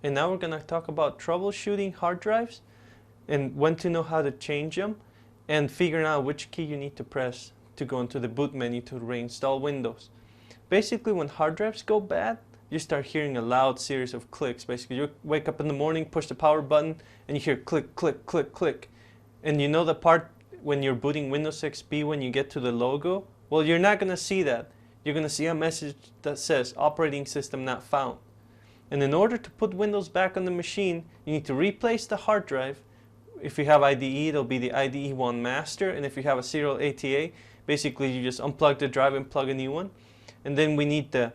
and now we're going to talk about troubleshooting hard drives and when to know how to change them and figuring out which key you need to press to go into the boot menu to reinstall Windows. Basically, when hard drives go bad, you start hearing a loud series of clicks. Basically, you wake up in the morning, push the power button, and you hear click, click, click, click. And you know the part when you're booting Windows XP when you get to the logo? Well, you're not going to see that. You're going to see a message that says operating system not found. And in order to put Windows back on the machine, you need to replace the hard drive. If you have IDE, it'll be the IDE 1 master, and if you have a serial ATA, basically you just unplug the drive and plug a new one. And then we need to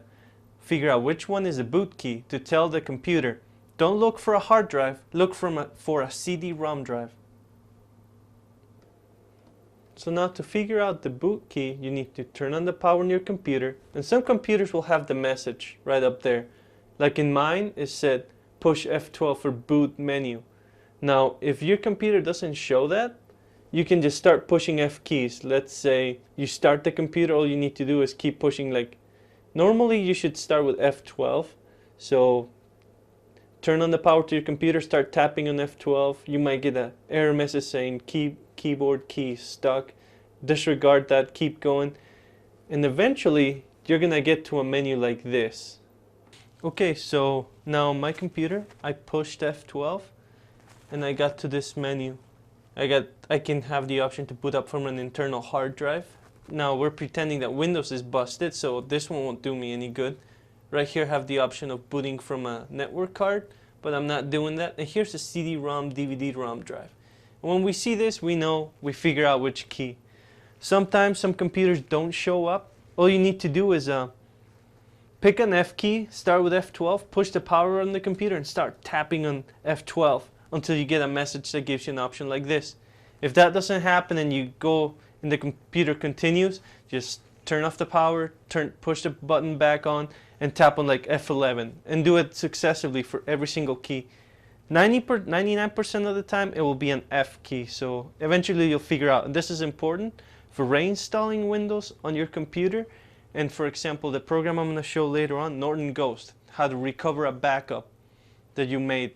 figure out which one is the boot key to tell the computer, don't look for a hard drive, look for a CD-ROM drive. So now to figure out the boot key, you need to turn on the power on your computer, and some computers will have the message right up there. Like in mine, it said push F12 for boot menu. Now if your computer doesn't show that, you can just start pushing F keys. Let's say you start the computer, all you need to do is keep pushing, like normally you should start with F12. So turn on the power to your computer, start tapping on F12. You might get an error message saying keyboard key stuck. Disregard that, keep going, and eventually you're gonna get to a menu like this. Okay, so now my computer, I pushed F12 and I got to this menu. I can have the option to boot up from an internal hard drive. Now we're pretending that Windows is busted, so this one won't do me any good. Right here I have the option of booting from a network card, but I'm not doing that. And here's a CD-ROM, DVD-ROM drive. And when we see this, we know, we figure out which key. Sometimes some computers don't show up. All you need to do is pick an F key, start with F12, push the power on the computer and start tapping on F12 until you get a message that gives you an option like this. If that doesn't happen and you go and the computer continues, just turn off the power, push the button back on and tap on like F11 and do it successively for every single key. 99% of the time it will be an F key, so eventually you'll figure out. And this is important for reinstalling Windows on your computer, and for example the program I'm going to show later on, Norton Ghost, how to recover a backup that you made